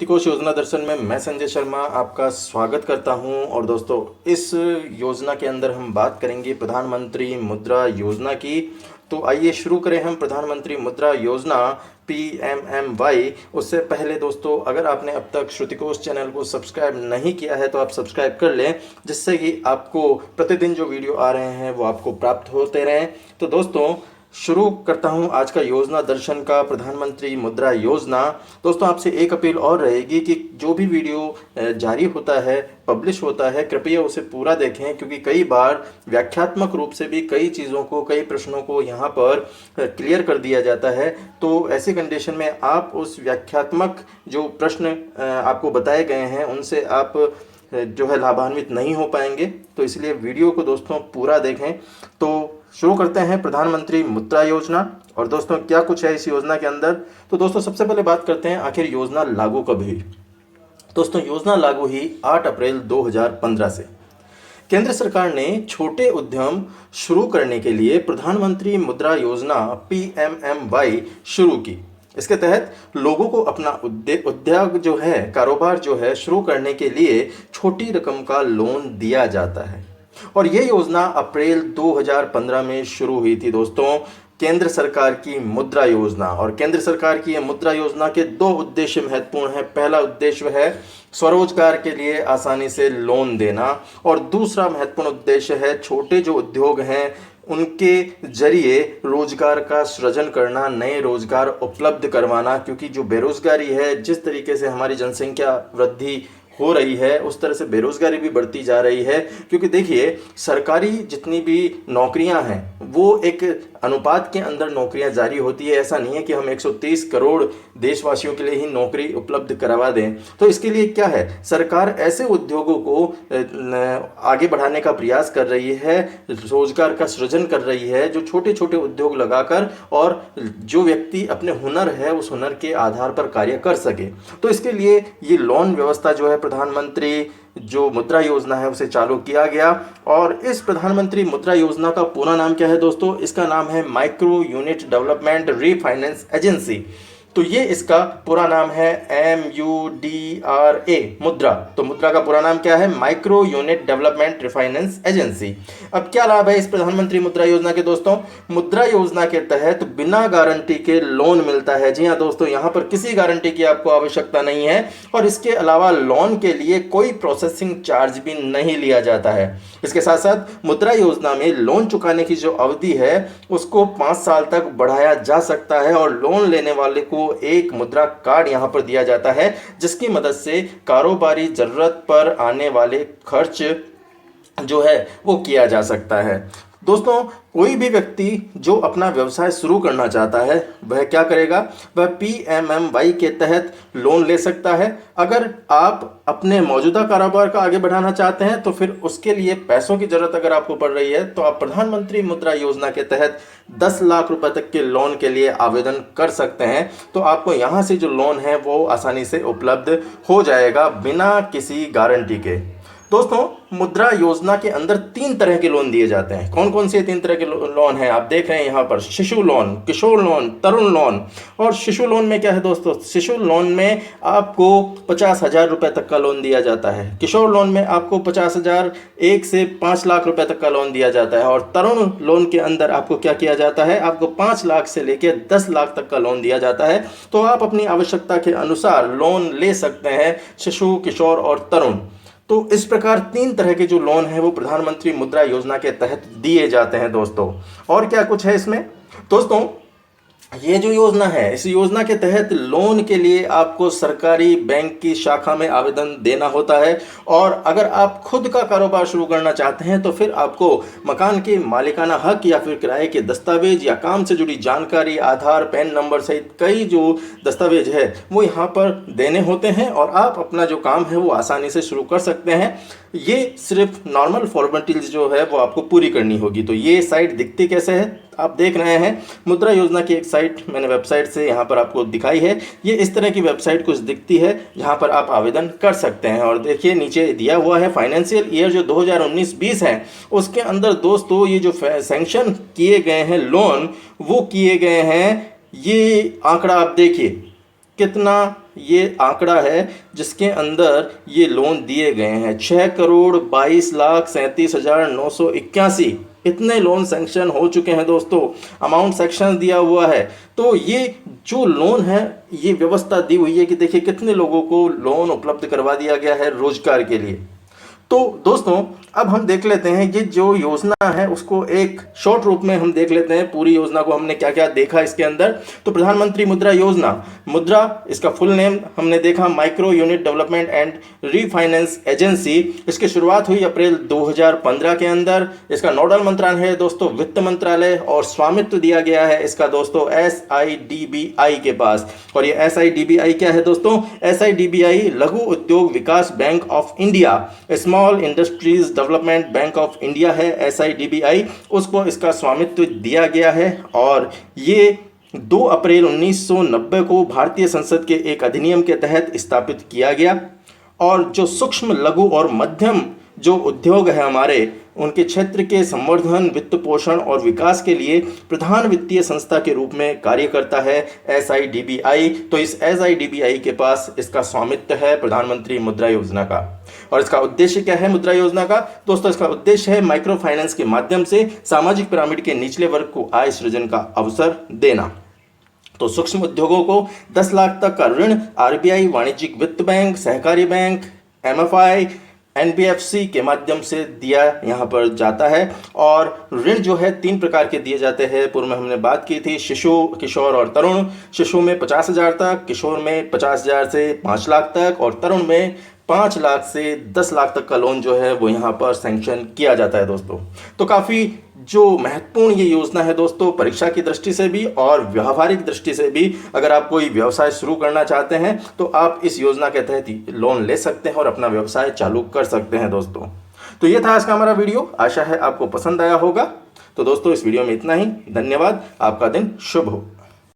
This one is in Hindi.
कोश योजना दर्शन में मैं संजय शर्मा आपका स्वागत करता हूं। और दोस्तों, इस योजना के अंदर हम बात करेंगे प्रधानमंत्री मुद्रा योजना की। तो आइए शुरू करें हम प्रधानमंत्री मुद्रा योजना PMMY। उससे पहले दोस्तों, अगर आपने अब तक श्रुतिकोश चैनल को सब्सक्राइब नहीं किया है तो आप सब्सक्राइब कर लें, जिससे कि आपको प्रतिदिन जो वीडियो आ रहे हैं वो आपको प्राप्त होते रहें। तो दोस्तों, शुरू करता हूं आज का योजना दर्शन का प्रधानमंत्री मुद्रा योजना। दोस्तों, आपसे एक अपील और रहेगी कि जो भी वीडियो जारी होता है, पब्लिश होता है, कृपया उसे पूरा देखें, क्योंकि कई बार व्याख्यात्मक रूप से भी कई चीज़ों को, कई प्रश्नों को यहाँ पर क्लियर कर दिया जाता है। तो ऐसी कंडीशन में आप उस व्याख्यात्मक जो प्रश्न आपको बताए गए हैं उनसे आप जो है लाभान्वित नहीं हो पाएंगे। तो इसलिए वीडियो को दोस्तों पूरा देखें। तो शुरू करते हैं प्रधानमंत्री मुद्रा योजना। और दोस्तों, क्या कुछ है इस योजना के अंदर। तो दोस्तों, सबसे पहले बात करते हैं आखिर योजना लागू कब हुई। दोस्तों, योजना लागू हुई 8 अप्रैल 2015 से। केंद्र सरकार ने छोटे उद्यम शुरू करने के लिए प्रधानमंत्री मुद्रा योजना PMMY शुरू की। इसके तहत लोगों को अपना उद्योग जो है, कारोबार जो है, शुरू करने के लिए छोटी रकम का लोन दिया जाता है। और ये योजना अप्रैल 2015 में शुरू हुई थी दोस्तों, केंद्र सरकार की मुद्रा योजना। और केंद्र सरकार की ये मुद्रा योजना के 2 उद्देश्य महत्वपूर्ण हैं। पहला उद्देश्य है स्वरोजगार के लिए आसानी से लोन देना, और दूसरा महत्वपूर्ण उद्देश्य है छोटे जो उद्योग हैं उनके जरिए रोजगार का सृजन करना, नए रोजगार उपलब्ध करवाना। क्योंकि जो बेरोजगारी है, जिस तरीके से हमारी जनसंख्या वृद्धि हो रही है, उस तरह से बेरोजगारी भी बढ़ती जा रही है। क्योंकि देखिए, सरकारी जितनी भी नौकरियां हैं वो एक अनुपात के अंदर नौकरियां जारी होती है। ऐसा नहीं है कि हम 130 करोड़ देशवासियों के लिए ही नौकरी उपलब्ध करवा दें। तो इसके लिए क्या है, सरकार ऐसे उद्योगों को आगे बढ़ाने का प्रयास कर रही है, रोजगार का सृजन कर रही है, जो छोटे छोटे उद्योग लगाकर और जो व्यक्ति अपने हुनर है उस हुनर के आधार पर कार्य कर सके। तो इसके लिए ये लोन व्यवस्था जो है, प्रधानमंत्री जो मुद्रा योजना है, उसे चालू किया गया। और इस प्रधानमंत्री मुद्रा योजना का पूरा नाम क्या है दोस्तों? इसका नाम है micro unit development refinance agency. तो ये इसका पूरा नाम है MUDRA, मुद्रा। तो मुद्रा का पूरा नाम क्या है? Micro unit development refinance agency. अब क्या लाभ है इस प्रधानमंत्री मुद्रा योजना के दोस्तों? मुद्रा योजना के तहत बिना गारंटी के लोन मिलता है। जी हाँ दोस्तों, यहाँ पर किसी गारंटी की आपको आवश्यकता नहीं है। और इसके अलावा लोन के लिए कोई प्रोसेसिंग चार्ज भी नहीं लिया जाता है। इसके साथ साथ मुद्रा योजना में लोन चुकाने की जो अवधि है उसको 5 साल तक बढ़ाया जा सकता है। और लोन लेने वाले को एक मुद्रा कार्ड यहां पर दिया जाता है, जिसकी मदद से कारोबारी जरूरत पर आने वाले खर्च जो है वो किया जा सकता है। दोस्तों, कोई भी व्यक्ति जो अपना व्यवसाय शुरू करना चाहता है वह क्या करेगा? वह PMMY के तहत लोन ले सकता है। अगर आप अपने मौजूदा कारोबार का आगे बढ़ाना चाहते हैं तो फिर उसके लिए पैसों की जरूरत अगर आपको पड़ रही है तो आप प्रधानमंत्री मुद्रा योजना के तहत 10 लाख रुपए तक के लोन के लिए आवेदन कर सकते हैं। तो आपको यहाँ से जो लोन है वो आसानी से उपलब्ध हो जाएगा बिना किसी गारंटी के। दोस्तों, मुद्रा योजना के अंदर 3 तरह के लोन दिए जाते हैं। कौन कौन से 3 तरह के लोन हैं आप देख रहे हैं यहाँ पर? शिशु लोन, किशोर लोन, तरुण लोन। और शिशु लोन में क्या है दोस्तों? शिशु लोन में आपको 50,000 रुपए तक का लोन दिया जाता है। किशोर लोन में आपको 50,000 1 से 5 लाख रुपए तक का लोन दिया जाता है। और तरुण लोन के अंदर आपको क्या किया जाता है? आपको 5 लाख से लेकर 10 लाख तक का लोन दिया जाता है। तो आप अपनी आवश्यकता के अनुसार लोन ले सकते हैं, शिशु, किशोर और तरुण। तो इस प्रकार 3 तरह के जो लोन हैं वो प्रधानमंत्री मुद्रा योजना के तहत दिए जाते हैं दोस्तों। और क्या कुछ है इसमें दोस्तों? ये जो योजना है, इस योजना के तहत लोन के लिए आपको सरकारी बैंक की शाखा में आवेदन देना होता है। और अगर आप खुद का कारोबार शुरू करना चाहते हैं तो फिर आपको मकान के मालिकाना हक या फिर किराए के दस्तावेज या काम से जुड़ी जानकारी, आधार, पैन नंबर सहित कई जो दस्तावेज है वो यहाँ पर देने होते हैं। और आप अपना जो काम है वो आसानी से शुरू कर सकते हैं। ये सिर्फ नॉर्मल फॉर्मेलिटीज जो है वो आपको पूरी करनी होगी। तो ये साइट दिखती कैसे है आप देख रहे हैं? मुद्रा योजना की एक साइट मैंने वेबसाइट से यहाँ पर आपको दिखाई है। ये इस तरह की वेबसाइट कुछ दिखती है जहाँ पर आप आवेदन कर सकते हैं। और देखिए नीचे दिया हुआ है फाइनेंशियल ईयर जो 2019-20 है उसके अंदर दोस्तों ये जो सैंक्शन किए गए हैं लोन वो किए गए हैं। ये आंकड़ा आप देखिए कितना ये आंकड़ा है जिसके अंदर ये लोन दिए गए हैं। 6,22,37,981 इतने लोन सैंक्शन हो चुके हैं दोस्तों, अमाउंट सेक्शन दिया हुआ है। तो ये जो लोन है, ये व्यवस्था दी हुई है कि देखिए कितने लोगों को लोन उपलब्ध करवा दिया गया है रोजगार के लिए। तो दोस्तों अब हम देख लेते हैं ये जो योजना है उसको एक शॉर्ट रूप में हम देख लेते हैं, पूरी योजना को हमने क्या क्या देखा इसके अंदर। तो प्रधानमंत्री मुद्रा योजना, मुद्रा इसका फुल नेम हमने देखा micro unit development and refinance agency. इसकी शुरुआत हुई अप्रैल 2015 के अंदर। इसका नोडल मंत्रालय है दोस्तों वित्त मंत्रालय, और स्वामित्व दिया गया है इसका दोस्तों SIDBI के पास। और ये SIDBI क्या है दोस्तों? SIDBI लघु उद्योग विकास bank of India, small industries development bank of India है SIDBI, उसको इसका स्वामित्व दिया गया है। और ये 2 अप्रैल 1990 को भारतीय संसद के एक अधिनियम के तहत स्थापित किया गया। और जो सूक्ष्म लघु और मध्यम जो उद्योग है हमारे, उनके क्षेत्र के संवर्धन, वित्त पोषण और विकास के लिए प्रधान वित्तीय संस्था के रूप में कार्य करता है SIDBI। तो इस SIDBI के पास इसका स्वामित्व है प्रधानमंत्री मुद्रा योजना का। और इसका उद्देश्य क्या है मुद्रा योजना का? दोस्तों इसका उद्देश्य है माइक्रो फाइनेंस के माध्यम से सामाजिक पिरामिड के निचले वर्ग को आय सृजन का अवसर देना। तो सूक्ष्म उद्योगों को 10 लाख तक का ऋण RBI, वाणिज्यिक वित्त बैंक, सहकारी बैंक, MFI, NBFC के माध्यम से दिया यहाँ पर जाता है। और ऋण जो है 3 प्रकार के दिए जाते हैं। पूर्व में हमने बात की थी शिशु, किशोर और तरुण। शिशु में 50,000 तक, किशोर में 50,000 से 5 लाख तक, और तरुण में 5 लाख से 10 लाख तक का लोन जो है वो यहाँ पर सैंक्शन किया जाता है दोस्तों। तो काफ़ी जो महत्वपूर्ण ये योजना है दोस्तों, परीक्षा की दृष्टि से भी और व्यावहारिक दृष्टि से भी। अगर आप कोई व्यवसाय शुरू करना चाहते हैं तो आप इस योजना के तहत लोन ले सकते हैं और अपना व्यवसाय चालू कर सकते हैं दोस्तों। तो ये था आज का हमारा वीडियो, आशा है आपको पसंद आया होगा। तो दोस्तों इस वीडियो में इतना ही, धन्यवाद, आपका दिन शुभ हो।